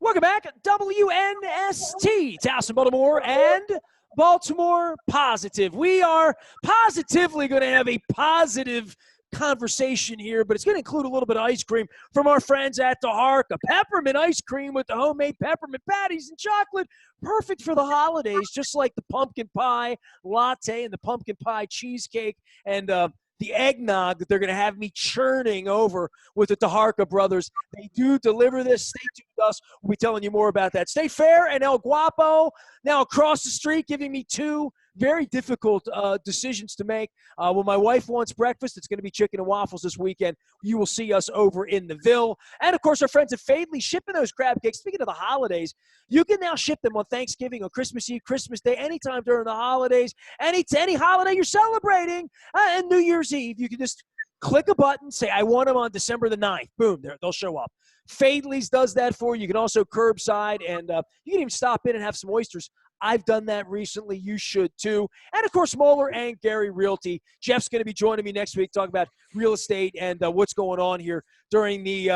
Welcome back, WNST, Towson, Baltimore, and Baltimore Positive. We are positively going to have a positive conversation here, but it's going to include a little bit of ice cream from our friends at the Hark, a peppermint ice cream with the homemade peppermint patties and chocolate, perfect for the holidays, just like the pumpkin pie latte and the pumpkin pie cheesecake and the eggnog that they're going to have me churning over with the Taharka brothers. They do deliver this. Stay tuned with us. We'll be telling you more about that. Stay Fair and El Guapo now across the street, giving me two very difficult decisions to make. When my wife wants breakfast, it's going to be chicken and waffles this weekend. You will see us over in the Ville. And, of course, our friends at Fadley shipping those crab cakes. Speaking of the holidays, you can now ship them on Thanksgiving, on Christmas Eve, Christmas Day, anytime during the holidays, any holiday you're celebrating, and New Year's Eve. You can just click a button, say, I want them on December the 9th. Boom, they'll show up. Fadley's does that for you. You can also curbside, and you can even stop in and have some oysters. I've done that recently. You should too. And, of course, Moeller and Gary Realty. Jeff's going to be joining me next week talking about real estate and what's going on here during the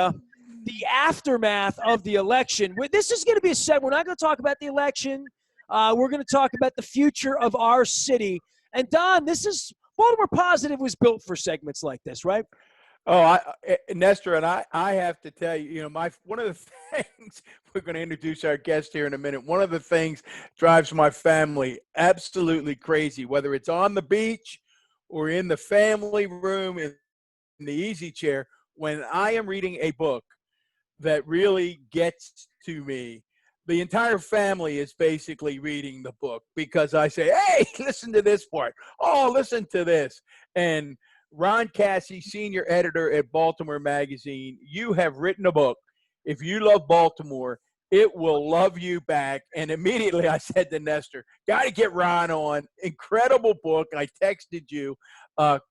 aftermath of the election. This is going to be a segment. We're not going to talk about the election. We're going to talk about the future of our city. And, Don, Baltimore Positive was built for segments like this, right? Oh, Nestor, and I have to tell you, one of the things, we're going to introduce our guest here in a minute. One of the things drives my family absolutely crazy, whether it's on the beach or in the family room in the easy chair, when I am reading a book that really gets to me. The entire family is basically reading the book because I say, hey, listen to this part. Oh, listen to this. And Ron Cassie, senior editor at Baltimore Magazine, you have written a book. If you love Baltimore, it will love you back. And immediately I said to Nestor, got to get Ron on. Incredible book. I texted you.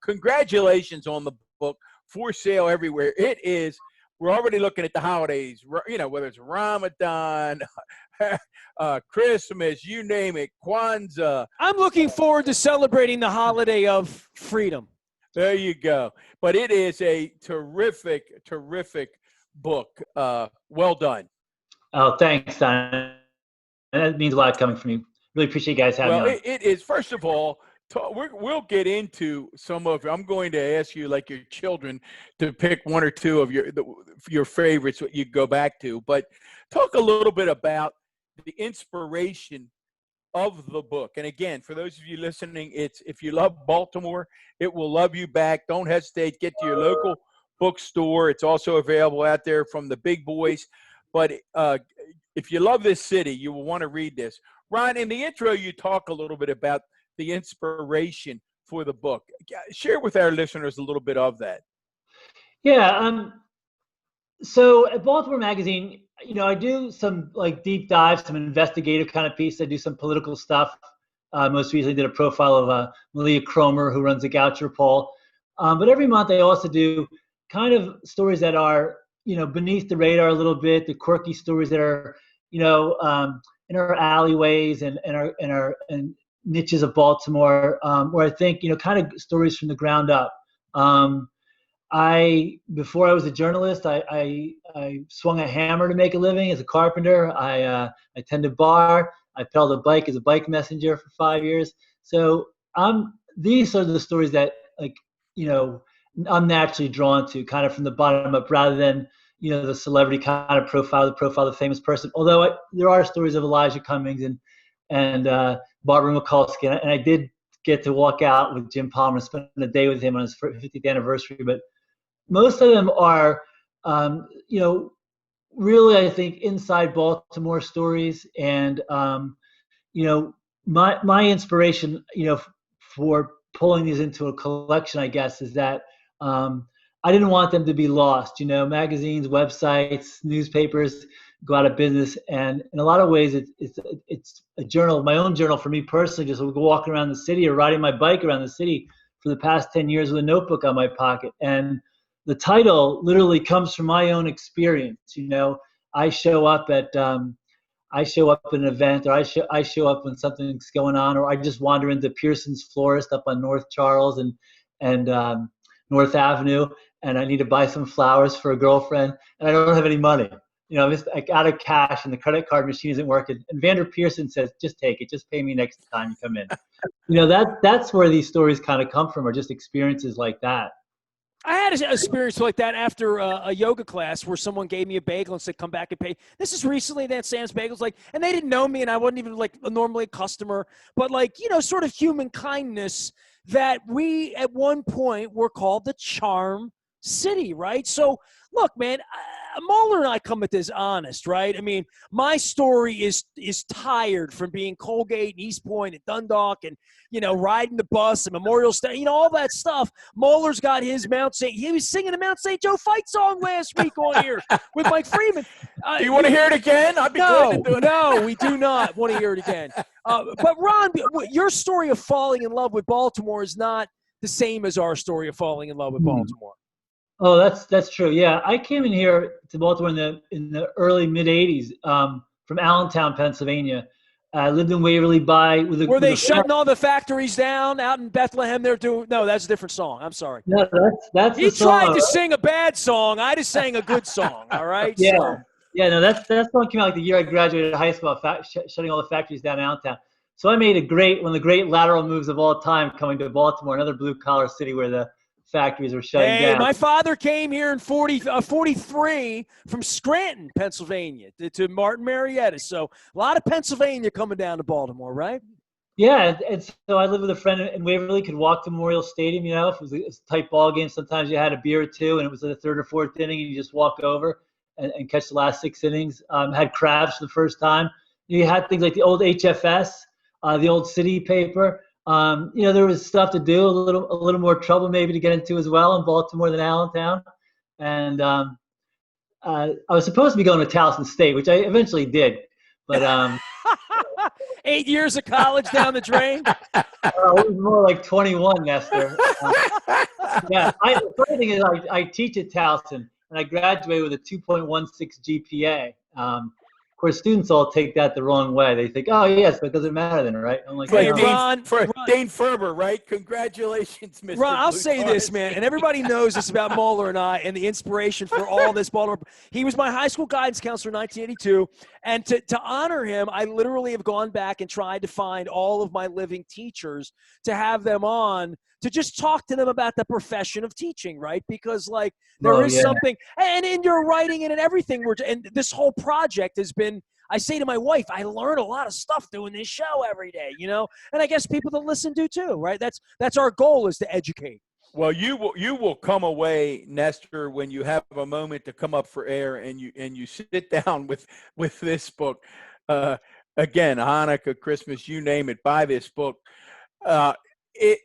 Congratulations on the book. For sale everywhere. It is. We're already looking at the holidays, whether it's Ramadan, Christmas, you name it, Kwanzaa. I'm looking forward to celebrating the holiday of freedom. There you go. But it is a terrific, terrific book. Well done. Oh, thanks, Don. That means a lot coming from you. Really appreciate you guys having me on. It is, first of all, we'll get into some of – I'm going to ask you, like your children, to pick one or two of your favorites that you go back to. But talk a little bit about the inspiration of the book. And again, for those of you listening, it's if you love Baltimore, it will love you back. Don't hesitate. Get to your local bookstore. It's also available out there from the big boys. But if you love this city, you will want to read this. Ron, in the intro, you talk a little bit about the inspiration for the book. Share with our listeners a little bit of that. Yeah. So at Baltimore Magazine, I do some deep dives, some investigative kind of piece. I do some political stuff. Most recently did a profile of Malia Cromer, who runs the Goucher poll. But every month I also do kind of stories that are, beneath the radar a little bit, the quirky stories that are, in our alleyways and niches of Baltimore, where I think, kind of stories from the ground up. Before I was a journalist, I swung a hammer to make a living as a carpenter. I tended bar. I pedaled a bike as a bike messenger for 5 years. So these are the stories that I'm naturally drawn to, kind of from the bottom up, rather than the celebrity kind of profile, the famous person. Although there are stories of Elijah Cummings and Barbara Mikulski, and I did get to walk out with Jim Palmer and spend a day with him on his 50th anniversary. But most of them are, really, I think, inside Baltimore stories. And, my inspiration, for pulling these into a collection, I guess, is that I didn't want them to be lost. Magazines, websites, newspapers go out of business. And in a lot of ways, it's a journal, my own journal for me personally, just walking around the city or riding my bike around the city for the past 10 years with a notebook on my pocket. And the title literally comes from my own experience. I show up at an event, or I show up when something's going on, or I just wander into Pearson's Florist up on North Charles and North Avenue, and I need to buy some flowers for a girlfriend, and I don't have any money. just like out of cash and the credit card machine isn't working. And Vander Pearson says, just take it, just pay me next time you come in. That's where these stories kind of come from, or just experiences like that. I had an experience like that after a yoga class where someone gave me a bagel and said, come back and pay. This is recently that Sam's Bagels, and they didn't know me and I wasn't even normally a customer, but sort of human kindness that we at one point were called the Charm City, right? So look, man, Mahler and I come at this honest, right? I mean, my story is tired from being Colgate and East Point and Dundalk and, riding the bus and Memorial Station, all that stuff. Mahler's got his Mount St. He was singing the Mount St. Joe fight song last week on here with Mike Freeman. Do you want to hear it again? I'd be glad to do it. No, we do not want to hear it again. But Ron, your story of falling in love with Baltimore is not the same as our story of falling in love with Baltimore. Oh, that's true. Yeah, I came in here to Baltimore in the early mid '80s from Allentown, Pennsylvania. I lived in Waverly Were they shutting all the factories down out in Bethlehem? No, that's a different song. I'm sorry. No, that's he tried to sing a bad song. I just sang a good song. All right. Yeah. So. Yeah. No, that song came out the year I graduated high school. Shutting all the factories down in Allentown. So I made one of the great lateral moves of all time, coming to Baltimore, another blue collar city where the factories were shutting down. My father came here in 43 from Scranton, Pennsylvania, to Martin Marietta. So a lot of Pennsylvania coming down to Baltimore, right? Yeah, and so I lived with a friend in Waverly, could walk to Memorial Stadium, if it was a tight ball game, sometimes you had a beer or two, and it was the third or fourth inning, and you just walk over and catch the last 6 innings. Had crabs for the first time. You had things like the old HFS, the old city paper. There was stuff to do, a little more trouble maybe to get into as well in Baltimore than Allentown. And I was supposed to be going to Towson State, which I eventually did. But 8 years of college down the drain? It was more like 21, Nestor. The funny thing is I teach at Towson, and I graduated with a 2.16 GPA. Of course, students all take that the wrong way. They think, "Oh, yes, but it doesn't matter then, right?" I'm like, hey, Ron, Dane Ferber, right? Congratulations, Mr. Ron, I'll say this, man, and everybody knows this about Mahler and I and the inspiration for all this Baltimore. He was my high school guidance counselor in 1982, and to honor him, I literally have gone back and tried to find all of my living teachers to have them on to just talk to them about the profession of teaching, right? Because there is something, and in your writing and in everything, and this whole project has been, I say to my wife, I learn a lot of stuff doing this show every day, and I guess people that listen do too, right? That's our goal, is to educate. Well, you will come away, Nestor, when you have a moment to come up for air and you sit down with this book. Again, Hanukkah, Christmas, you name it, buy this book. It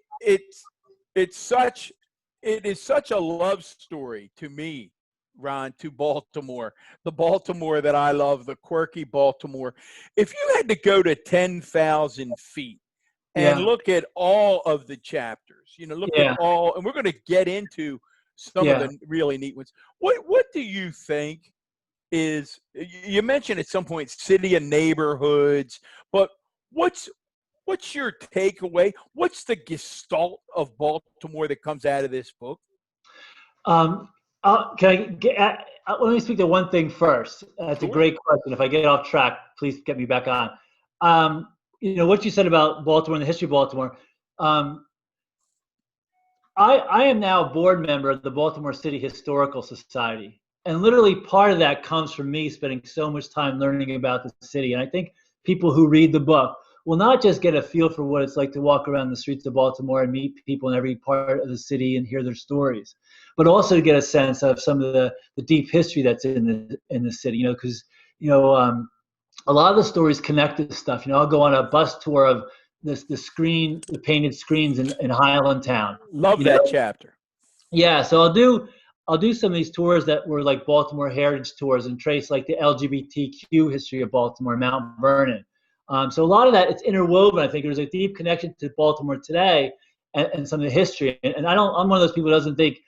is such a love story to me, Ron, to Baltimore, the Baltimore that I love, the quirky Baltimore. If you had to go to 10,000 feet and look at all of the chapters, look at all, and we're going to get into some of the really neat ones. What do you think is, you mentioned at some point city and neighborhoods, but what's your takeaway? What's the gestalt of Baltimore that comes out of this book? Let me speak to one thing first. That's a great question. If I get off track, please get me back on. What you said about Baltimore and the history of Baltimore. I am now a board member of the Baltimore City Historical Society. And literally part of that comes from me spending so much time learning about the city. And I think people who read the book will not just get a feel for what it's like to walk around the streets of Baltimore and meet people in every part of the city and hear their stories, but also to get a sense of some of the deep history that's in the city, because, a lot of the stories connect to stuff. I'll go on a bus tour of the painted screens in Highland Town. Love that chapter. Yeah. So I'll do some of these tours that were like Baltimore heritage tours and trace like the LGBTQ history of Baltimore, Mount Vernon. So a lot of that, it's interwoven. I think there's a deep connection to Baltimore today and some of the history. And I'm one of those people who doesn't think,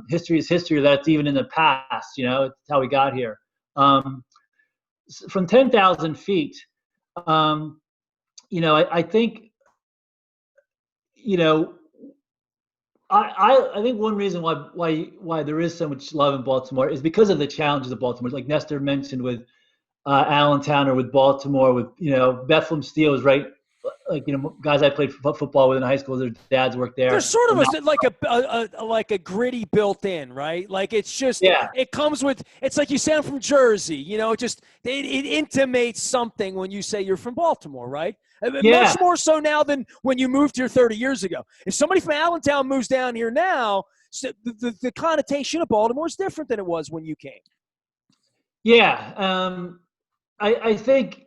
history is history, or that's even in the past. It's how we got here. From 10,000 feet, I think, I think one reason why there is so much love in Baltimore is because of the challenges of Baltimore. Like Nestor mentioned with Allentown or with Baltimore, with Bethlehem Steel is right. Like guys I played football with in high school, their dads worked there. There's sort of Or now, like a gritty built in, right? Like it's just yeah, it comes with. It's like you sound from Jersey, it intimates something when you say you're from Baltimore, right? yeah, Much more so now than when you moved here 30 years ago. If somebody from Allentown moves down here now, the connotation of Baltimore is different than it was when you came. yeah. I think.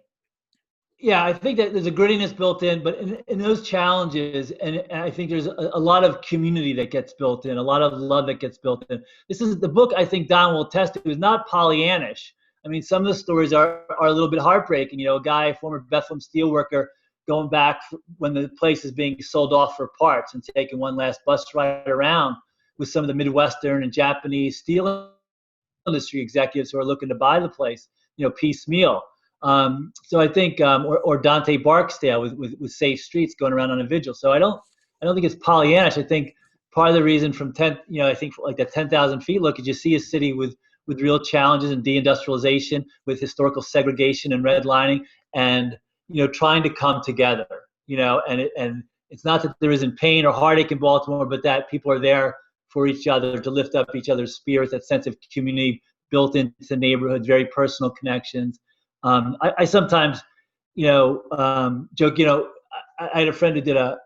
Yeah, I think that there's a grittiness built in, but in those challenges, and I think there's a lot of community that gets built in, a lot of love that gets built in. This is the book I think Don will attest to. It was not Pollyannish. I mean, some of the stories are a little bit heartbreaking. A guy, a former Bethlehem steelworker, going back when the place is being sold off for parts and taking one last bus ride around with some of the Midwestern and Japanese steel industry executives who are looking to buy the place, piecemeal. So I think, or Dante Barksdale with Safe Streets going around on a vigil. So I don't think it's Pollyannish. I think part of the reason from I think like that 10,000 feet look is you see a city with real challenges and deindustrialization, with historical segregation and redlining, and trying to come together. And it's not that there isn't pain or heartache in Baltimore, but that people are there for each other to lift up each other's spirits. That sense of community built into the neighborhood, very personal connections. I sometimes, joke. I had a friend who did a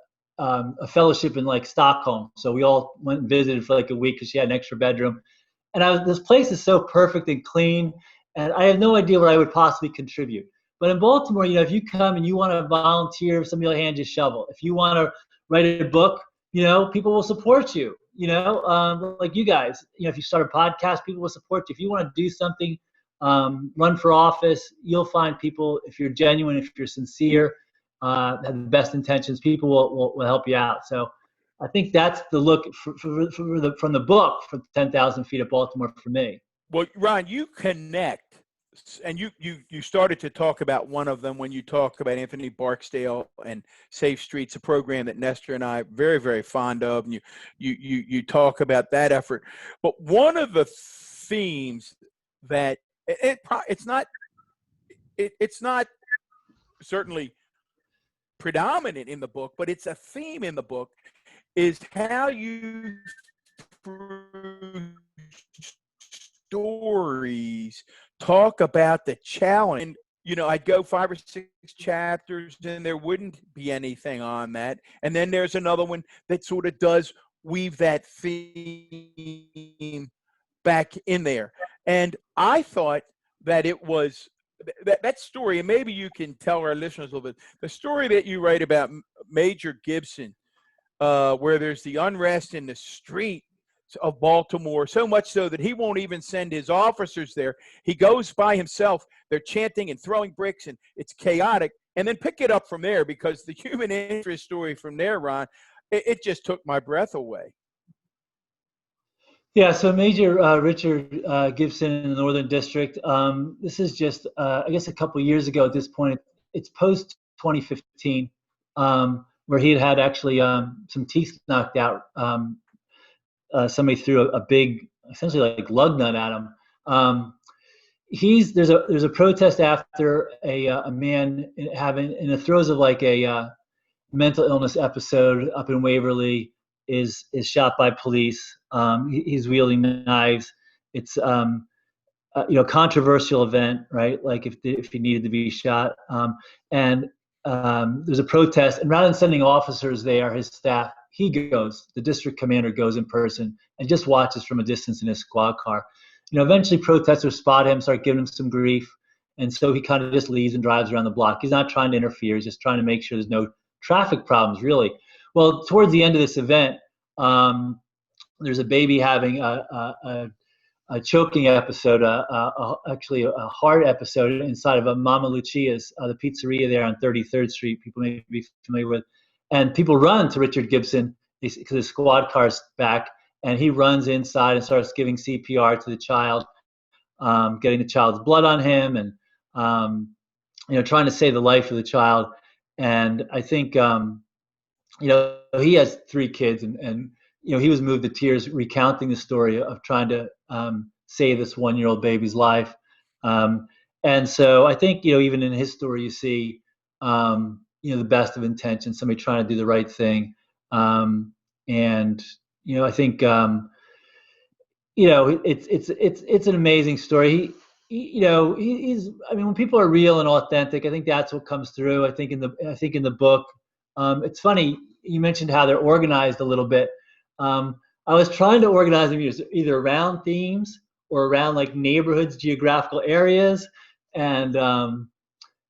fellowship in like Stockholm, so we all went and visited for like a week because she had an extra bedroom. And this place is so perfect and clean, and I have no idea what I would possibly contribute. But in Baltimore, if you come and you want to volunteer, somebody will hand you a shovel. If you want to write a book, people will support you. Like you guys, if you start a podcast, people will support you. If you want to do something, run for office, you'll find people, if you're genuine, if you're sincere, have the best intentions, people will help you out. So I think that's the look from the book for 10,000 feet of Baltimore for me. Well, Ron, you connect, and you started to talk about one of them when you talk about Anthony Barksdale and Safe Streets, a program that Nestor and I are very, very fond of, and you talk about that effort. But one of the themes that it's not certainly predominant in the book, but it's a theme in the book, is how you through stories talk about the challenge. And I'd go 5 or 6 chapters and there wouldn't be anything on that, and then there's another one that sort of does weave that theme back in there. And I thought that it was that story, and maybe you can tell our listeners a little bit, the story that you write about Major Gibson, where there's the unrest in the street of Baltimore, so much so that he won't even send his officers there. He goes by himself. They're chanting and throwing bricks, and it's chaotic. And then pick it up from there, because the human interest story from there, Ron, it just took my breath away. Yeah, so Major Richard Gibson in the Northern District. This is just, I guess, a couple years ago at this point. It's post 2015, where he had actually some teeth knocked out. Somebody threw a big, essentially like lug nut at him. There's a protest after a man having, in the throes of like a mental illness episode up in Waverly, is shot by police. He's wielding knives. It's controversial event, right? Like if he needed to be shot, and there's a protest, and rather than sending officers there, his staff, the district commander goes in person and just watches from a distance in his squad car. Eventually protesters spot him, start giving him some grief, and so he kind of just leaves and drives around the block. He's not trying to interfere. He's just trying to make sure there's no traffic problems, really. Well, towards the end of this event, there's a baby having a choking episode, actually a heart episode inside of a Mama Lucia's, the pizzeria there on 33rd Street. People may be familiar with. And people run to Richard Gibson because his squad car's back, and he runs inside and starts giving CPR to the child, getting the child's blood on him, and trying to save the life of the child. And I think he has 3 kids, and he was moved to tears recounting the story of trying to save this 1-year-old baby's life. And so I think, even in his story, you see, the best of intentions, somebody trying to do the right thing. And, I think, it's an amazing story. He's, when people are real and authentic, I think that's what comes through. I think in the book, it's funny, you mentioned how they're organized a little bit. I was trying to organize them either around themes or around like neighborhoods, geographical areas, and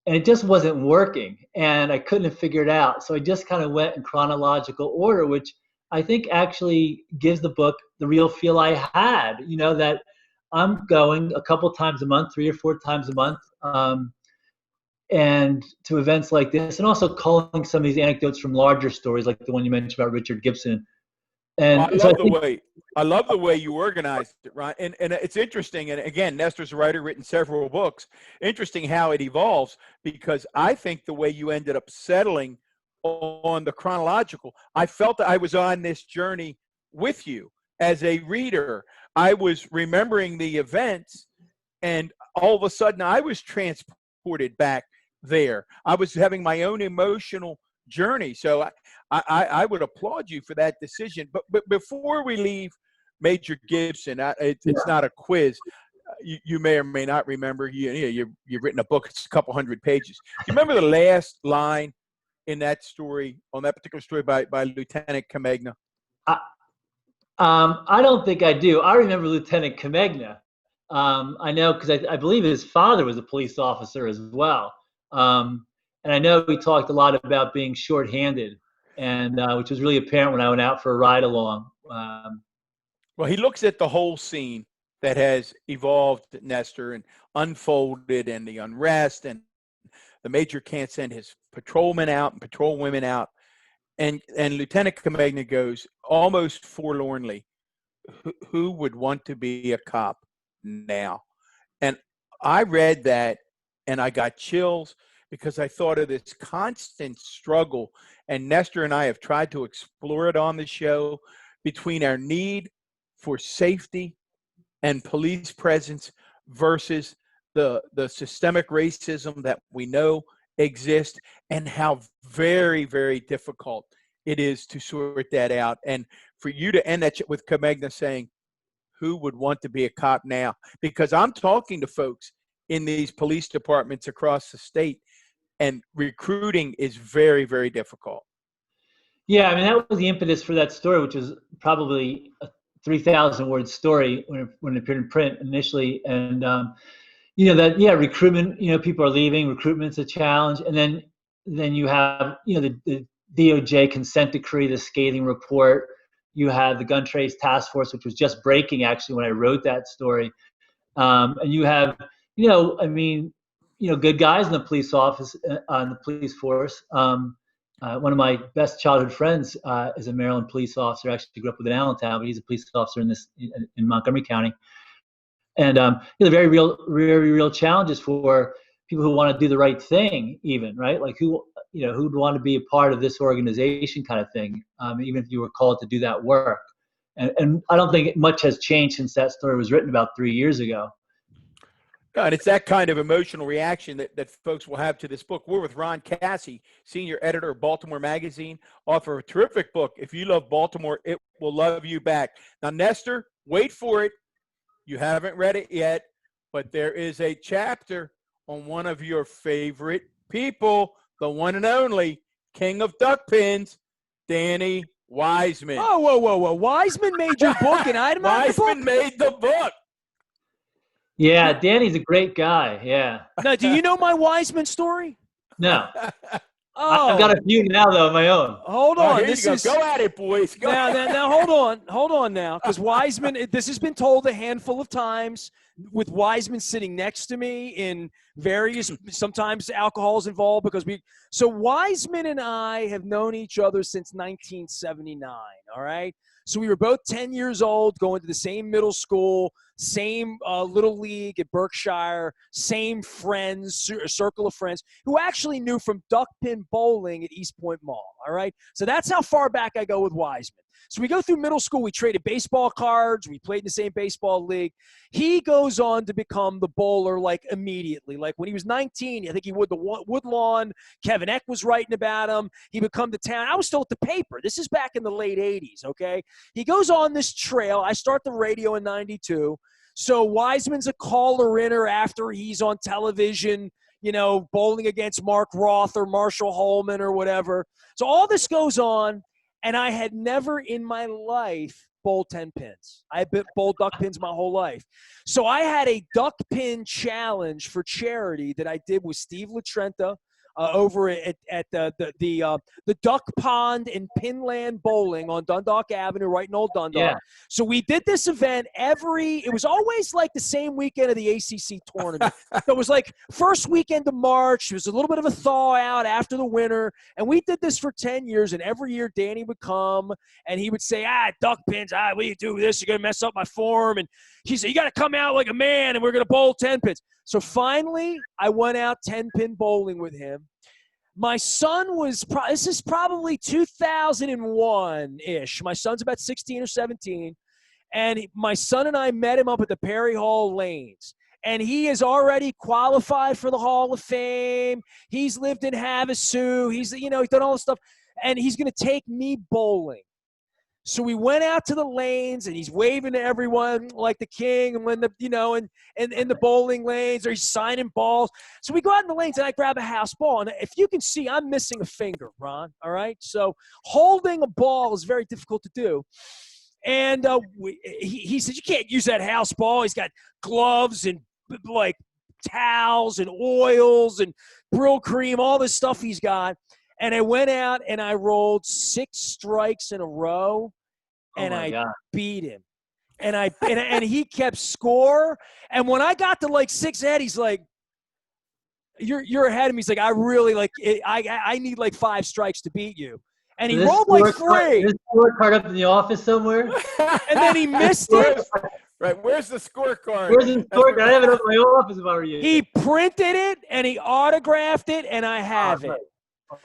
it just wasn't working, and I couldn't figure it out. So I just kind of went in chronological order, which I think actually gives the book the real feel I had. That I'm going a couple times a month, 3 or 4 times a month, and to events like this, and also calling some of these anecdotes from larger stories, like the one you mentioned about Richard Gibson. And I love the way you organized it, Ron. And it's interesting. And again, Nestor's a writer, written several books. Interesting how it evolves, because I think the way you ended up settling on the chronological, I felt that I was on this journey with you as a reader. I was remembering the events, and all of a sudden I was transported back there. I was having my own emotional journey. So I would applaud you for that decision. But before we leave Major Gibson, it's not a quiz. You may or may not remember. You've written a book. It's a couple hundred pages. Do you remember the last line in that story, on that particular story by Lieutenant Comegna? I don't think I do. I remember Lieutenant Comegna. I know because I believe his father was a police officer as well. And I know we talked a lot about being shorthanded, and which was really apparent when I went out for a ride along. Well, he looks at the whole scene that has evolved, Nestor, and unfolded, and the unrest, and the major can't send his patrolmen out and patrol women out. And Lieutenant Comegna goes almost forlornly, who would want to be a cop now? And I read that and I got chills, because I thought of this constant struggle, and Nestor and I have tried to explore it on the show, between our need for safety and police presence versus the systemic racism that we know exists, and how very, very difficult it is to sort that out. And for you to end that with Comegna saying, who would want to be a cop now? Because I'm talking to folks in these police departments across the state, and recruiting is very, very difficult. Yeah, that was the impetus for that story, which was probably a 3,000-word story when it appeared in print initially. And recruitment. People are leaving. Recruitment's a challenge, and then you have the DOJ consent decree, the scathing report. You have the gun trace task force, which was just breaking actually when I wrote that story, and you have good guys in the police office, on the police force. One of my best childhood friends is a Maryland police officer. Actually grew up in Allentown, but he's a police officer in Montgomery County. And the very real challenges for people who want to do the right thing, even, right? Like who'd want to be a part of this organization kind of thing, even if you were called to do that work. And I don't think much has changed since that story was written about 3 years ago. And it's that kind of emotional reaction that folks will have to this book. We're with Ron Cassie, senior editor of Baltimore Magazine, author of a terrific book, If You Love Baltimore, It Will Love You Back. Now, Nestor, wait for it. You haven't read it yet, but there is a chapter on one of your favorite people, the one and only King of Duckpins, Danny Wiseman. Oh, whoa. Wiseman made your book and item out the book? Wiseman made the book. Yeah, Danny's a great guy. Yeah. Now, do you know my Wiseman story? No. Oh, I've got a few now, though, of my own. Hold on. Go at it, boys. Now, hold on now, because Wiseman, this has been told a handful of times, with Wiseman sitting next to me in various, sometimes alcohol's involved, so Wiseman and I have known each other since 1979, all right? So we were both 10 years old, going to the same middle school, same little league at Berkshire, same friends, circle of friends who actually knew from Duckpin Bowling at East Point Mall. All right, so that's how far back I go with Wiseman. So we go through middle school. We traded baseball cards. We played in the same baseball league. He goes on to become the bowler like immediately. Like when he was 19, I think he would the Woodlawn. Kevin Eck was writing about him. He would come to town. I was still at the paper. This is back in the late 80s, okay? He goes on this trail. I start the radio in 92. So Wiseman's a caller-inner after he's on television, you know, bowling against Mark Roth or Marshall Holman or whatever. So all this goes on. And I had never in my life bowled 10 pins. I had bowled duck pins my whole life. So I had a duck pin challenge for charity that I did with Steve Latrenta over at the Duck Pond in Pinland Bowling on Dundalk Avenue, right in Old Dundalk. Yeah. So we did this event it was always like the same weekend of the ACC tournament. So it was like first weekend of March. It was a little bit of a thaw out after the winter. And we did this for 10 years. And every year Danny would come and he would say, duck pins, what do you do with this? You're going to mess up my form. And he said, you got to come out like a man and we're going to bowl 10 pins. So finally, I went out 10-pin bowling with him. My son was this is probably 2001-ish. My son's about 16 or 17. And my son and I met him up at the Perry Hall Lanes. And he is already qualified for the Hall of Fame. He's lived in Havasu. He's done all this stuff. And he's going to take me bowling. So we went out to the lanes, and he's waving to everyone like the king, and when in the bowling lanes, or he's signing balls. So we go out in the lanes, and I grab a house ball. And if you can see, I'm missing a finger, Ron. All right, so holding a ball is very difficult to do. And he said, you can't use that house ball. He's got gloves and like towels and oils and Brill cream, all this stuff he's got. And I went out and I rolled 6 strikes in a row, and I beat him. And and he kept score. And when I got to like 6 ahead, he's like, "You're ahead of me." He's like, "I really I need like 5 strikes to beat you." And he rolled like 3. There's a scorecard up in the office somewhere. And then he missed it. Right, where's the scorecard? Where's the scorecard? I have it up in my office if I were you. He printed it and he autographed it, and I have it.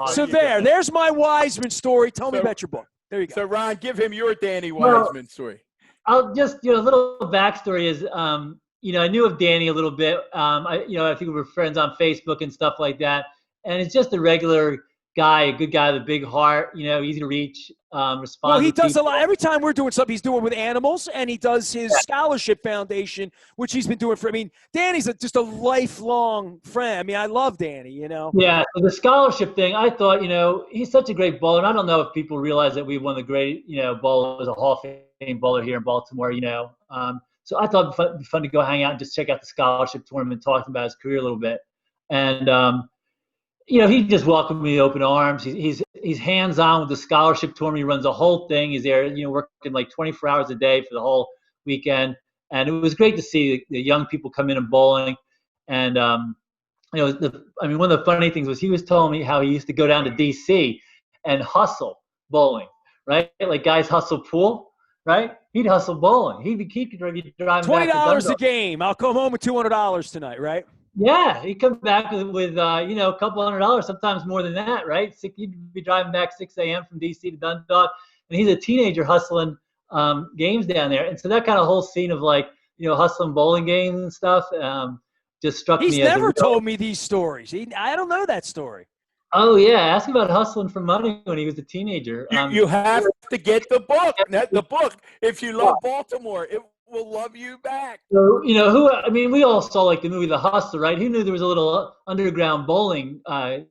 So there's my Wiseman story. Tell me about your book. There you go. So Ron, give him your Danny Wiseman story. I'll just, a little backstory is, I knew of Danny a little bit. I think we were friends on Facebook and stuff like that. And it's just a regular guy, a good guy with a big heart, easy to reach, respond. Well, he does a lot. Every time we're doing something, he's doing with animals, and he does his scholarship foundation, which he's been doing Danny's just a lifelong friend. I love Danny, Yeah, so the scholarship thing, I thought, he's such a great bowler. And I don't know if people realize that we have one of the great, bowlers, a Hall of Fame bowler here in Baltimore, So I thought it'd be fun to go hang out and just check out the scholarship tournament, talking about his career a little bit. And, he just welcomed me with open arms. He's hands-on with the scholarship tournament. He runs the whole thing. He's there, working like 24 hours a day for the whole weekend. And it was great to see the young people come in and bowling. And, one of the funny things was he was telling me how he used to go down to D.C. and hustle bowling, right? Like guys hustle pool, right? He'd hustle bowling. He'd be driving $20 a game. I'll come home with $200 tonight, right? Yeah, he'd come back with a couple $100, sometimes more than that, right? He'd be driving back 6 a.m. from D.C. to Dundalk, and he's a teenager hustling games down there. And so that kind of whole scene of hustling bowling games and stuff just struck me. He's never told me these stories. I don't know that story. Oh, yeah. Ask him about hustling for money when he was a teenager. You have to get the book. The book. If you love Baltimore, it will love you back. So, we all saw like the movie The Hustler, right? Who knew there was a little underground bowling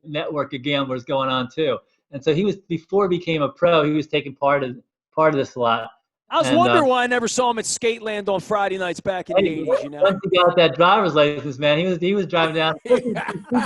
network of gamblers going on too? And so before he became a pro, he was taking part of this a lot. I was wondering why I never saw him at Skateland on Friday nights back in the 80s, Once he got that driver's license, man, he was driving down for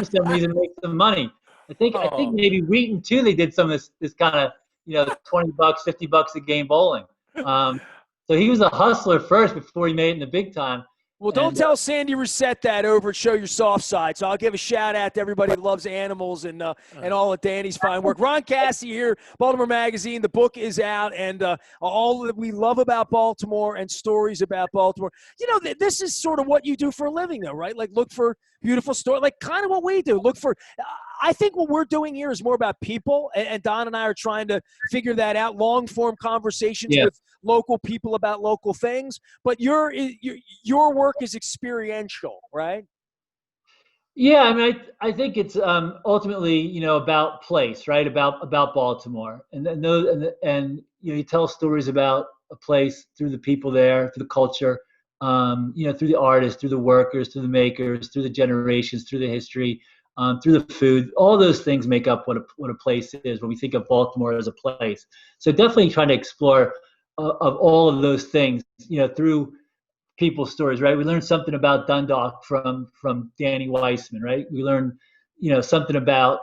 some reason to make some money. I think maybe Wheaton too. They did some of this kind of $20, $50 a game bowling. So he was a hustler first before he made it in the big time. Well, don't And tell Sandy Reset that over at Show Your Soft Side. So I'll give a shout out to everybody that loves animals and all of Danny's fine work. Ron Cassie here, Baltimore Magazine. The book is out, and all that we love about Baltimore and stories about Baltimore. You know, this is sort of what you do for a living, though, right? Like, look for beautiful stories, like kind of what we do. Look for. I think what we're doing here is more about people, and Don and I are trying to figure that out. Long form conversations with local people about local things. But your work is experiential, right? yeah, I mean, I think it's ultimately, you know, about place, right? About Baltimore, and you know, you tell stories about a place through the people there, through the culture, you know, through the artists, through the workers, through the makers, through the generations, through the history, through the food. All those things make up what a place is when we think of Baltimore as a place. So definitely trying to explore of all of those things, you know, through people's stories, right? We learned something about Dundalk from Danny Wiseman, right? We learned, you know, something about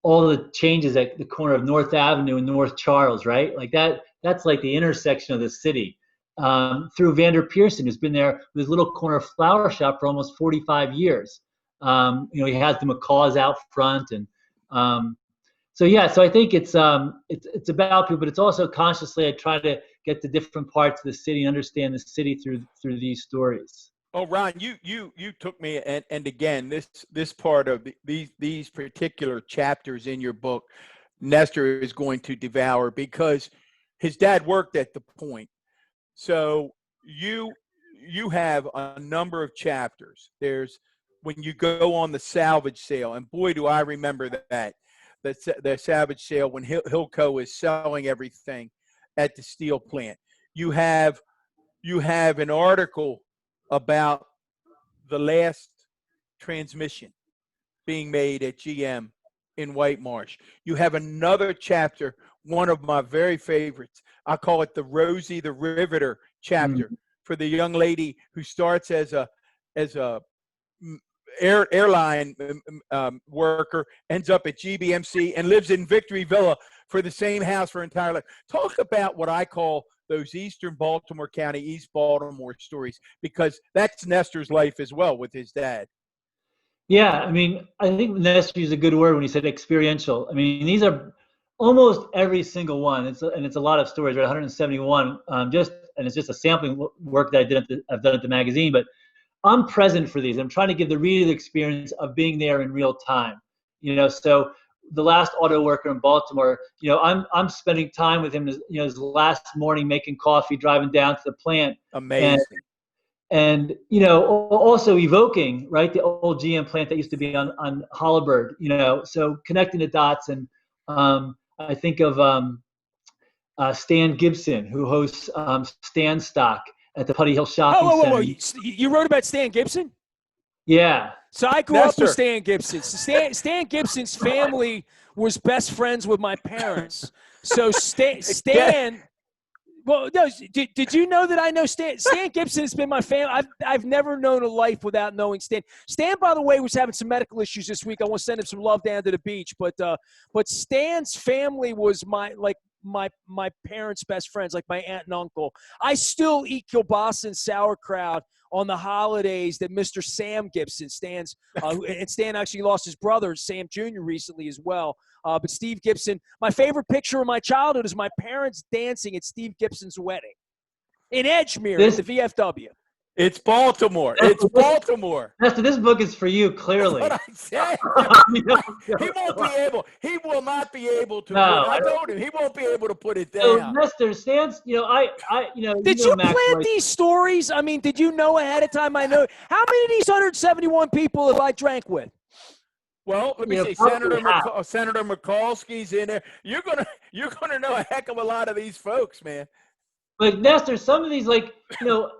all the changes at the corner of North Avenue and North Charles, right? Like that's like the intersection of the city. Through Vander Pearson, who's been there with his little corner flower shop for almost 45 years. You know, he has the macaws out front, and so yeah, so I think it's about people, but it's also consciously I try to get to different parts of the city and understand the city through these stories. Oh, Ron, you took me, and again, this part of these particular chapters in your book, Nestor is going to devour because his dad worked at the Point. So you have a number of chapters. There's when you go on the salvage sale, and boy, do I remember that the salvage sale when Hilco is selling everything at the steel plant. You have an article about the last transmission being made at GM in White Marsh. You have another chapter, one of my very favorites. I call it the Rosie the Riveter chapter for the young lady who starts as a airline worker, ends up at GBMC and lives in Victory Villa for the same house for her entire life. Talk about what I call those Eastern Baltimore County, East Baltimore stories, because that's Nestor's life as well with his dad. Yeah, I mean, I think Nestor is a good word when you said experiential. I mean, these are almost every single one. It's a lot of stories, right? 171. And it's just a sampling work that I've done at the magazine, but I'm present for these. I'm trying to give the reader the experience of being there in real time. You know, so the last auto worker in Baltimore, you know, I'm spending time with him, you know, his last morning making coffee, driving down to the plant. Amazing. And you know, also evoking, right, the old GM plant that used to be on Holabird, you know, so connecting the dots. And I think of Stan Gibson, who hosts Stan Stock at the Putty Hill Shopping Center. You wrote about Stan Gibson? Yeah. So I grew up with Stan Gibson. Stan Gibson's family was best friends with my parents. So Stan well, no. Did you know that I know Stan? Stan Gibson has been my family. I've never known a life without knowing Stan. Stan, by the way, was having some medical issues this week. I want to send him some love down to the beach. But Stan's family was my parents' best friends, like my aunt and uncle. I still eat kielbasa and sauerkraut on the holidays that Mr. Sam Gibson, and Stan actually lost his brother, Sam Jr., recently as well. But Steve Gibson, my favorite picture of my childhood is my parents dancing at Steve Gibson's wedding in Edgemere at the VFW. It's Baltimore. It's Baltimore. This book is for you, clearly. That's what I said. He won't be able. He will not be able to. I told him he won't be able to put it down. So, Nestor, Stan's. You know, Did you plant these stories? I mean, did you know ahead of time? I know how many of these 171 people have I drank with? Well, let me see. Senator Mikulski's in there. You're gonna know a heck of a lot of these folks, man. Like Nestor, some of these, like, you know.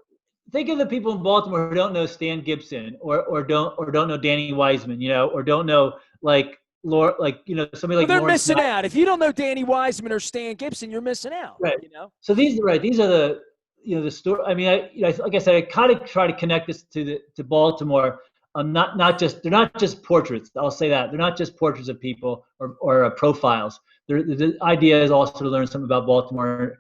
Think of the people in Baltimore who don't know Stan Gibson or don't know Danny Wiseman, you know, or don't know like you know, somebody like. Well, they're missing out. If you don't know Danny Wiseman or Stan Gibson, you're missing out. Right. You know. So these are the the story. I mean, like I said, I kind of try to connect this to Baltimore. They're not just portraits. I'll say that they're not just portraits of people or profiles. The idea is also to learn something about Baltimore.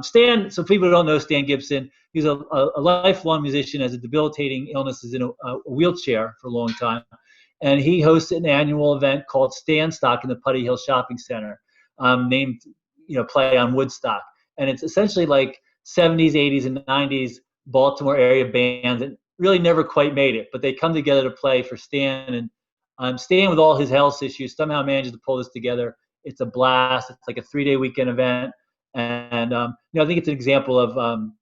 Stan, so people who don't know Stan Gibson, he's a lifelong musician, has a debilitating illness, is in a wheelchair for a long time. And he hosts an annual event called Stan Stock in the Putty Hill Shopping Center, named, play on Woodstock. And it's essentially like 70s, 80s, and 90s Baltimore area bands that really never quite made it, but they come together to play for Stan. And Stan, with all his health issues, somehow manages to pull this together. It's a blast. It's like a 3-day weekend event. And, I think it's an example of, one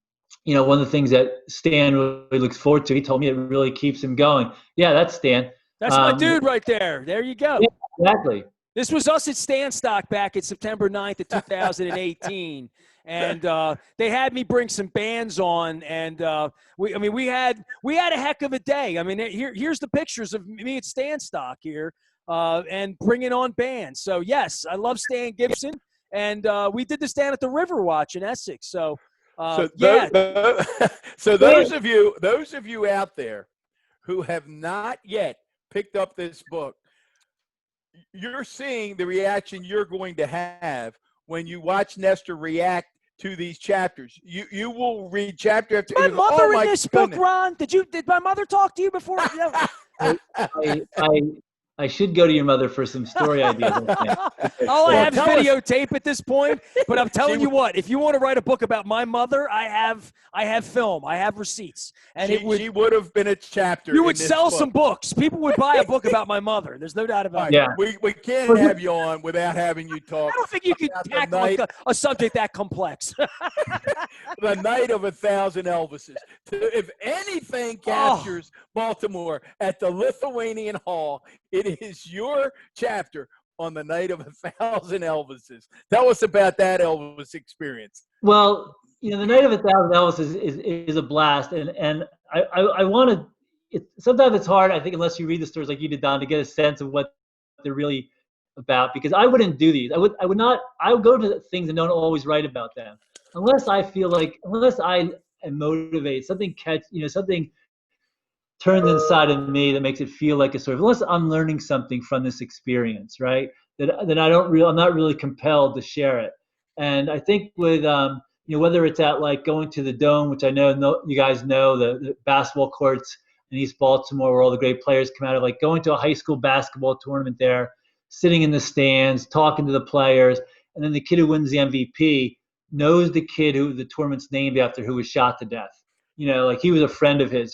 of the things that Stan really looks forward to. He told me it really keeps him going. Yeah, that's Stan. That's my dude right there. There you go. Yeah, exactly. This was us at Stanstock back at September 9th of 2018. And they had me bring some bands on, and we had a heck of a day. I mean, here's the pictures of me at Stanstock here, and bringing on bands. So yes, I love Stan Gibson, and we did this down at the Riverwatch in Essex. So those of you out there who have not yet picked up this book, you're seeing the reaction you're going to have when you watch Nestor react to these chapters. You will read chapter after. My mother in this book, Ron. Did my mother talk to you before? I should go to your mother for some story ideas. All I have is videotape at this point, but I'm telling you what, if you want to write a book about my mother, I have film, I have receipts, and she would have been a chapter. You would sell some books. People would buy a book about my mother. There's no doubt about it. Yeah, we can't have you on without having you talk. I don't think you could tackle a subject that complex. The Night of 1,000 Elvises. If anything captures Baltimore at the Lithuanian Hall, it is your chapter on the Night of 1,000 Elvises. Tell us about that Elvis experience. Well, the Night of 1,000 Elvises is a blast, and I want to. Sometimes it's hard, I think, unless you read the stories like you did, Don, to get a sense of what they're really about. Because I wouldn't do these. I would not. I would go to things and don't always write about them unless I am motivated. Something something turns inside of me that makes it feel like a story. Unless I'm learning something from this experience, right? Then I'm not really compelled to share it. And I think with whether it's at like going to the Dome, which I know you guys know, the basketball courts in East Baltimore where all the great players come out of, like going to a high school basketball tournament there, sitting in the stands, talking to the players, and then the kid who wins the MVP knows the kid who the tournament's named after who was shot to death. Like he was a friend of his.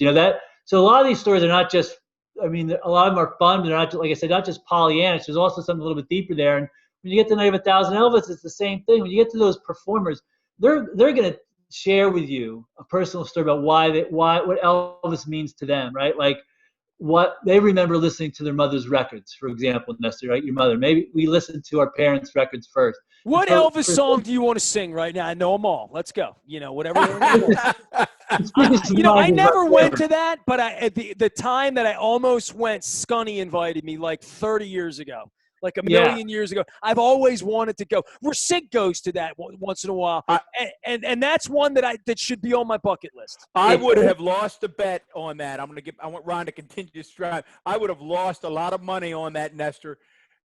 So a lot of these stories are not just, a lot of them are fun, but they're not, like I said, not just Pollyannish. There's also something a little bit deeper there. And when you get to Night of 1,000 Elvis, it's the same thing. When you get to those performers, they're going to share with you a personal story about what Elvis means to them, right? Like what they remember listening to their mother's records, for example, Nestor, right? Your mother. Maybe we listened to our parents' records first. What Elvis song do you want to sing right now? I know them all. Let's go. Whatever. I never went to that, but at the time that I almost went, Scunny invited me like 30 years ago, like a million years ago. I've always wanted to go. Rasik goes to that once in a while, and that's one that should be on my bucket list. I would have lost a bet on that. I want Ron to continue to strive. I would have lost a lot of money on that, Nestor,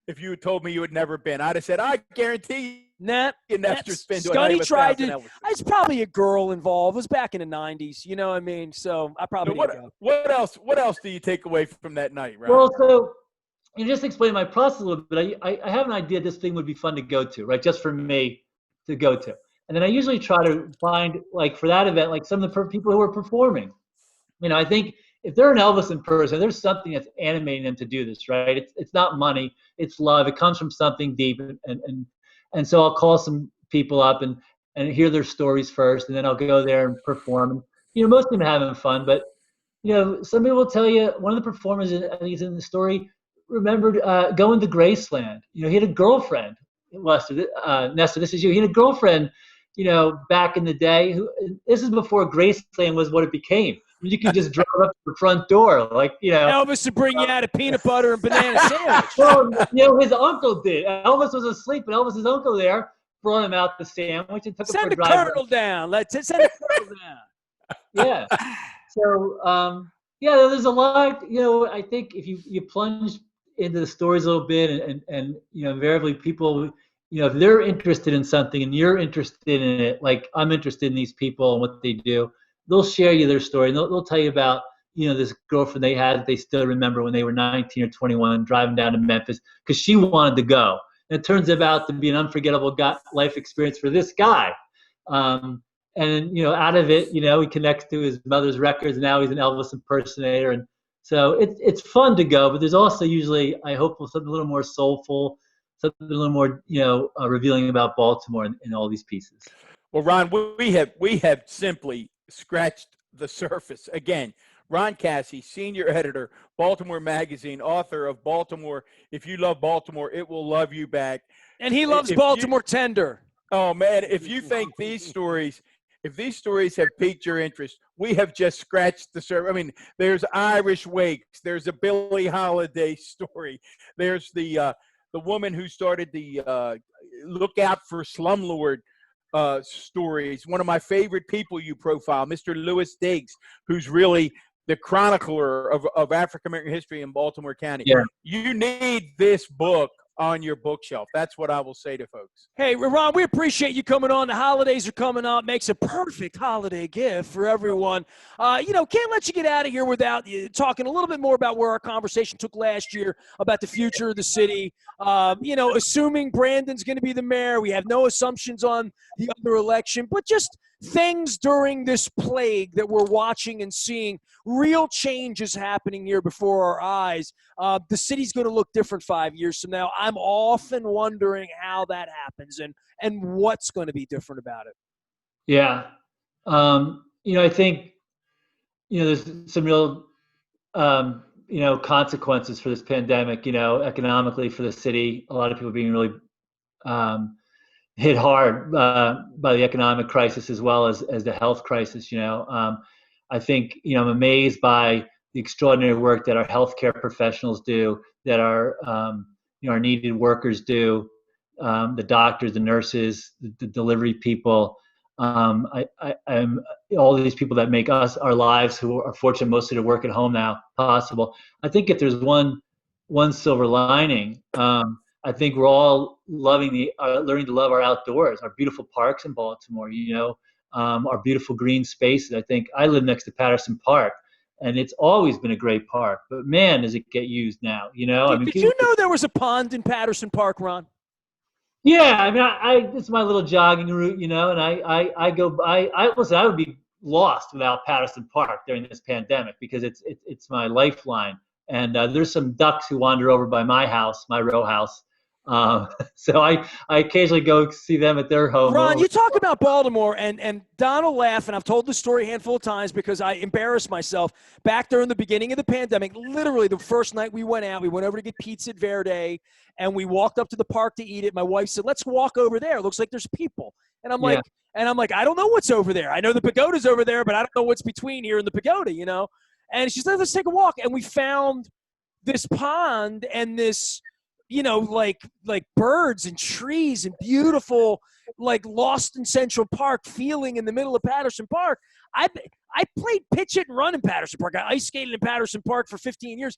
if you had told me you had never been. I'd have said, I guarantee you, Nestor's been to a Night of 1,000 Elvises. There's probably a girl involved. It was back in the 90s. You know what I mean? So I probably didn't go. What else do you take away from that night, Ron? Well, so you just explain my process a little bit. I have an idea this thing would be fun to go to, right? Just for me to go to. And then I usually try to find, like for that event, like some of the people who are performing. I think if they're an Elvis in person, there's something that's animating them to do this, right? It's not money, it's love. It comes from something deep, and so I'll call some people up and hear their stories first, and then I'll go there and perform. Most of them are having fun, but some people will tell you one of the performers, I think it's in the story, remembered going to Graceland. He had a girlfriend. Nestor, this is you. He had a girlfriend, back in the day. This is before Graceland was what it became. You could just drive up to the front door, like Elvis would bring you out a peanut butter and banana sandwich. Well, his uncle did. Elvis was asleep, but Elvis's uncle there brought him out the sandwich and took him for a drive. Send the colonel down. Send the colonel down. Yeah. So there's a lot. I think if you plunge into the stories a little bit, and invariably people if they're interested in something and you're interested in it, like I'm interested in these people and what they do, they'll share you their story. And they'll tell you about, this girlfriend they had that they still remember when they were 19 or 21 driving down to Memphis because she wanted to go. And it turns out to be an unforgettable life experience for this guy. And out of it, he connects to his mother's records. And now he's an Elvis impersonator. And so it's fun to go, but there's also usually, I hope, something a little more soulful, something a little more, revealing about Baltimore in all these pieces. Well, Ron, we have simply scratched the surface. Again, Ron Cassie, senior editor, Baltimore Magazine, author of Baltimore. If you love Baltimore, it will love you back. And he loves Baltimore tender. Oh man, if you think these stories have piqued your interest, we have just scratched the surface. I mean, there's Irish wakes, there's a Billie Holiday story, there's the woman who started the Look Out for Slumlord stories. One of my favorite people you profile, Mr. Lewis Diggs, who's really the chronicler of African-American history in Baltimore County. Yeah. You need this book on your bookshelf. That's what I will say to folks. Hey, Ron, we appreciate you coming on. The holidays are coming up. Makes a perfect holiday gift for everyone. Can't let you get out of here without talking a little bit more about where our conversation took last year about the future of the city. Assuming Brandon's going to be the mayor, we have no assumptions on the other election, but just things during this plague that we're watching and seeing, real changes happening here before our eyes. The city's going to look different 5 years from now. I'm often wondering how that happens and what's going to be different about it. Yeah. I think, there's some real, consequences for this pandemic, economically for the city. A lot of people being really hit hard by the economic crisis as well as the health crisis. I think, I'm amazed by the extraordinary work that our healthcare professionals do, that our needed workers do, the doctors, the nurses, the delivery people. I'm all these people that make our lives, who are fortunate mostly to work at home now, possible. I think if there's one silver lining, I think we're all learning to love our outdoors, our beautiful parks in Baltimore, our beautiful green spaces. I think I live next to Patterson Park, and it's always been a great park, but man, does it get used now, Did you know there was a pond in Patterson Park, Ron? Yeah, I mean, it's my little jogging route, and I go. Listen, I would be lost without Patterson Park during this pandemic because it's my lifeline. And there's some ducks who wander over by my house, my row house. So I occasionally go see them at their home. Ron, you talk about Baltimore, and Don will laugh, and I've told this story a handful of times because I embarrassed myself. Back during the beginning of the pandemic, literally the first night we went out, we went over to get pizza at Verde, and we walked up to the park to eat it. My wife said, "Let's walk over there. It looks like there's people." And I'm like, I don't know what's over there. I know the pagoda's over there, but I don't know what's between here and the pagoda, And she said, "Let's take a walk." And we found this pond and this, like birds and trees and beautiful, like lost in Central Park feeling in the middle of Patterson Park. I played pitch it and run in Patterson Park. I ice skated in Patterson Park for 15 years.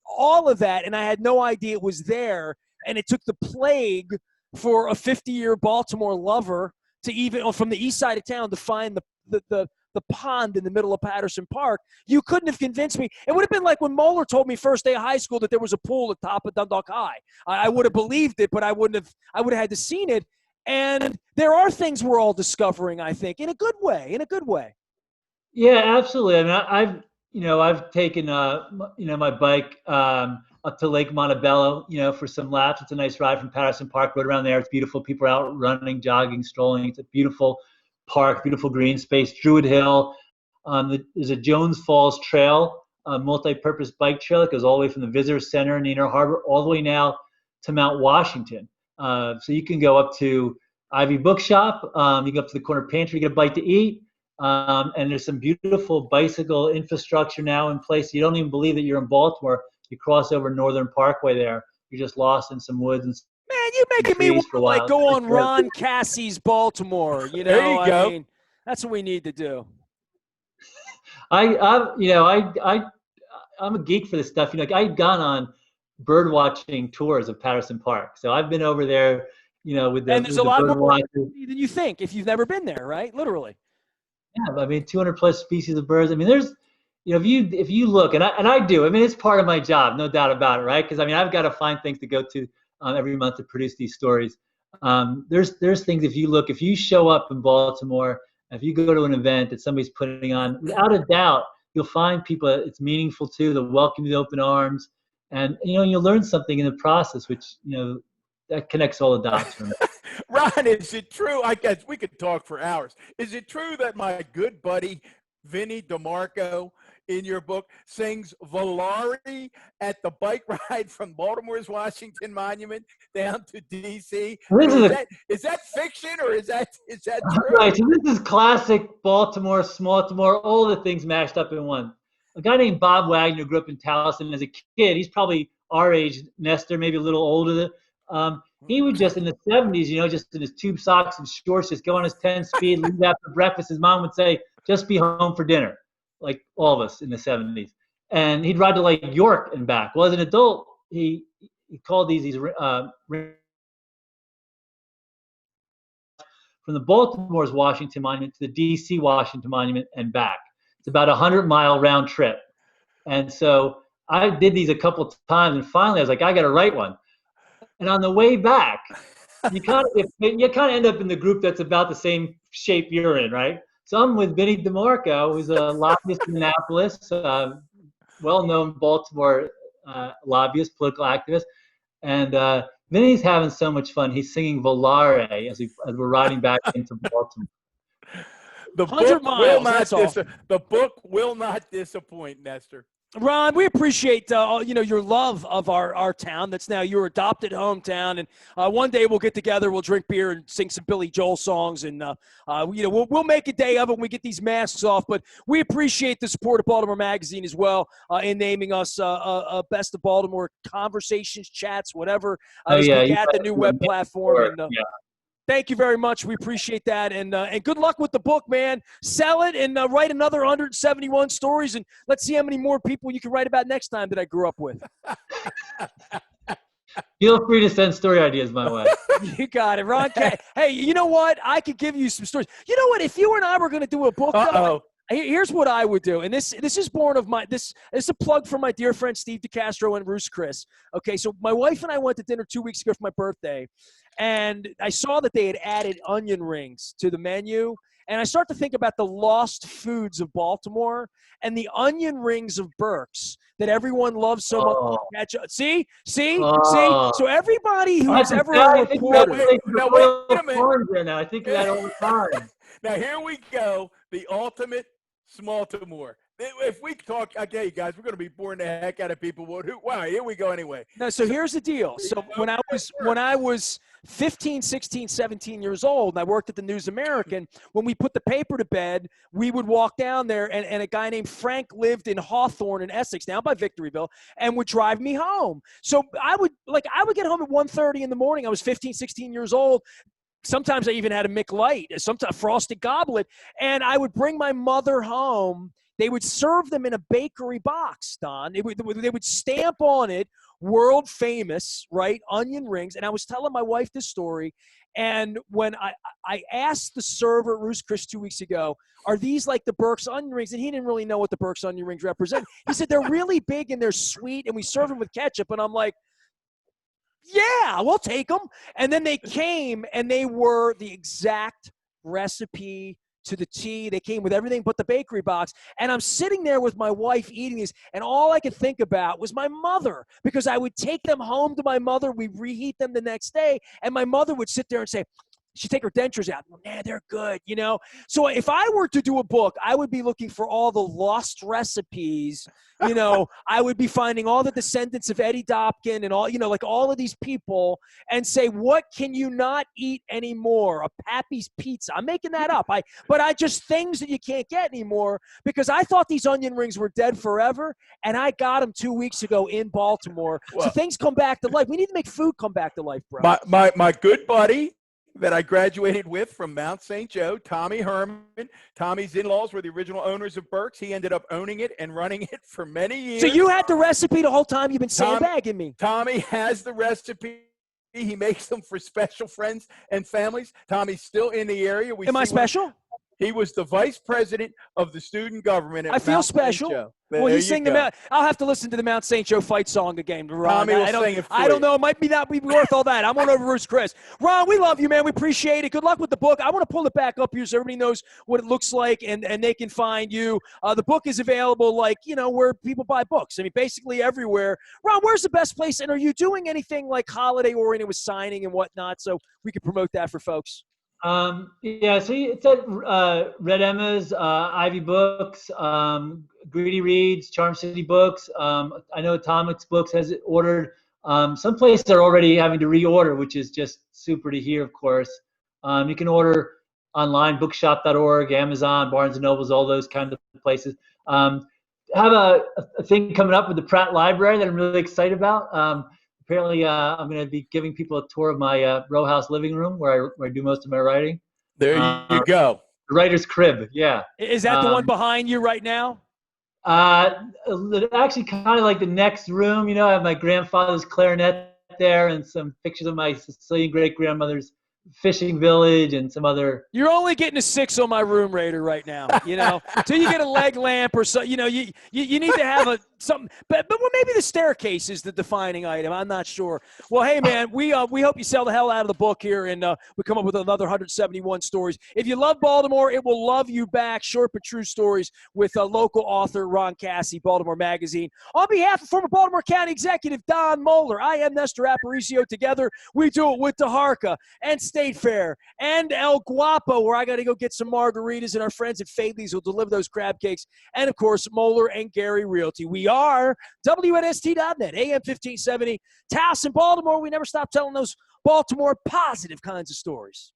All of that, and I had no idea it was there. And it took the plague for a 50-year Baltimore lover to even, from the east side of town, to find the pond in the middle of Patterson Park. You couldn't have convinced me. It would have been like when Moeller told me first day of high school that there was a pool at the top of Dundalk High. I would have believed it, but I would have had to seen it. And there are things we're all discovering, I think, in a good way. Yeah, absolutely. I mean, I've taken, my bike up to Lake Montebello, for some laps. It's a nice ride from Patterson Park, right around there. It's beautiful. People are out running, jogging, strolling. It's a beautiful park, beautiful green space. Druid Hill. There's a Jones Falls Trail, a multi-purpose bike trail that goes all the way from the Visitor Center in the Inner Harbor all the way now to Mount Washington. So you can go up to Ivy Bookshop. You go up to the corner pantry, get a bite to eat. And there's some beautiful bicycle infrastructure now in place. You don't even believe that you're in Baltimore. You cross over Northern Parkway there. You're just lost in some woods and Man, you're making me want to go on Ron Cassie's Baltimore. There you go. I mean, that's what we need to do. I'm a geek for this stuff. I've gone on bird watching tours of Patterson Park. So I've been over there, with And the there's a lot bird more watchers. than you think if you've never been there, right? Literally. Yeah, I mean, 200 plus species of birds. I mean, there's, if you look, and I do. I mean, it's part of my job, no doubt about it, right? Because I mean, I've got to find things to go to every month to produce these stories. There's things, if you show up in Baltimore, if you go to an event that somebody's putting on, without a doubt, you'll find people that it's meaningful to. They'll welcome you with open arms, and you'll learn something in the process, which that connects all the dots for me. Ron, is it true? I guess we could talk for hours. Is it true that my good buddy Vinny DeMarco in your book sings Volare at the bike ride from Baltimore's Washington Monument down to D.C.? Is that fiction or is that true? Right. So this is classic Baltimore, Smaltimore, all the things mashed up in one. A guy named Bob Wagner grew up in Towson as a kid. He's probably our age, Nestor, maybe a little older. He would just in the 70s, just in his tube socks and shorts, just go on his 10 speed, leave after breakfast. His mom would say, just be home for dinner, like all of us in the 70s. And he'd ride to like York and back. Well, as an adult, he called these from the Baltimore's Washington Monument to the DC Washington Monument and back. It's about a 100-mile round trip. And so I did these a couple times, and finally I was like, I got to write one. And on the way back, you kind of end up in the group that's about the same shape you're in, right? So I'm with Vinny DeMarco, who's a lobbyist in Annapolis, well-known Baltimore lobbyist, political activist, and Vinny's having so much fun. He's singing Volare as we're riding back into Baltimore. The 100 miles. The book will not disappoint, Nestor. Ron, we appreciate your love of our town. That's now your adopted hometown, and one day we'll get together, we'll drink beer and sing some Billy Joel songs, and we'll make a day of it when we get these masks off. But we appreciate the support of Baltimore Magazine as well in naming us Best of Baltimore conversations, chats, whatever. At the new web platform. And, thank you very much. We appreciate that. And good luck with the book, man. Sell it and write another 171 stories. And let's see how many more people you can write about next time that I grew up with. Feel free to send story ideas my way. You got it, Ron. Hey, you know what? I could give you some stories. You know what? If you and I were going to do a book, here's what I would do. And this is born of this is a plug for my dear friend Steve DeCastro and Bruce Chris. Okay, so my wife and I went to dinner 2 weeks ago for my birthday. And I saw that they had added onion rings to the menu. And I start to think about the lost foods of Baltimore and the onion rings of Burke's that everyone loves so much. See? So everybody who has ever reported. Now, wait a minute. Now I think of that all the time. Now, here we go. The ultimate Smaltimore. If we talk, okay, guys, we're going to be boring the heck out of people. Wow, here we go anyway. No, so here's the deal. So when I was 15, 16, 17 years old, and I worked at the News American, when we put the paper to bed, we would walk down there, and a guy named Frank lived in Hawthorne in Essex, down by Victoryville, and would drive me home. So I would get home at 1:30 in the morning. I was 15, 16 years old. Sometimes I even had a McLight, sometimes a Frosted Goblet, and I would bring my mother home. They would serve them in a bakery box, Don. They would stamp on it, world famous, right, onion rings. And I was telling my wife this story, and when I asked the server at Roost Chris 2 weeks ago, are these like the Burke's onion rings? And he didn't really know what the Burke's onion rings represent. He said, they're really big and they're sweet, and we serve them with ketchup. And I'm like, yeah, we'll take them. And then they came, and they were the exact recipe to the T. They came with everything but the bakery box. And I'm sitting there with my wife eating these, and all I could think about was my mother, because I would take them home to my mother. We'd reheat them the next day, and my mother would sit there and say, she'd take her dentures out. Man, they're good, So if I were to do a book, I would be looking for all the lost recipes. I would be finding all the descendants of Eddie Duckpin and all, like all of these people, and say, what can you not eat anymore? A Pappy's Pizza. I'm making that up. But I just things that you can't get anymore, because I thought these onion rings were dead forever, and I got them 2 weeks ago in Baltimore. So things come back to life. We need to make food come back to life, bro. My good buddy that I graduated with from Mount St. Joe, Tommy Herman. Tommy's in-laws were the original owners of Burke's. He ended up owning it and running it for many years. So you had the recipe the whole time you've been sandbagging me. Tommy has the recipe He makes them for special friends and families. Tommy's still in the area. Am I special? He was the vice president of the student government at I feel Mount special. St. Joe. Well, There you sing the go. Mount. I'll have to listen to the Mount St. Joe fight song again, Ron. Tommy will sing it for I don't you. know. It might be not be worth all that. I'm on over Bruce Chris. Ron, we love you, man. We appreciate it. Good luck with the book. I want to pull it back up here so everybody knows what it looks like and they can find you. The book is available, like, where people buy books. I mean, basically everywhere. Ron, where's the best place? And are you doing anything like holiday-oriented with signing and whatnot so we can promote that for folks? Yeah, so it's at Red Emma's, Ivy Books, Greedy Reads, Charm City Books. I know Atomics Books has it ordered. Some places are already having to reorder, which is just super to hear, of course. You can order online, bookshop.org, Amazon, Barnes & Nobles, all those kinds of places. Have a thing coming up with the Pratt Library that I'm really excited about. Apparently, I'm going to be giving people a tour of my row house living room where I do most of my writing. There you go. The writer's crib, yeah. Is that the one behind you right now? Actually, kind of like the next room. I have my grandfather's clarinet there and some pictures of my Sicilian great-grandmother's fishing village and some other. You're only getting a 6 on my room rater right now, until you get a leg lamp or so, you need to have something, but maybe the staircase is the defining item. I'm not sure. Well, hey man, we hope you sell the hell out of the book here and we come up with another 171 stories. If you love Baltimore, it will love you back. Short but true stories with local author Ron Cassie, Baltimore Magazine. On behalf of former Baltimore County Executive Don Moeller, I am Nestor Aparicio. Together, we do it with DeHarca and State Fair and El Guapo, where I got to go get some margaritas, and our friends at Fadley's will deliver those crab cakes, and of course Moeller and Gary Realty. We are WNST.net, AM 1570, Taos in Baltimore. We never stop telling those Baltimore positive kinds of stories.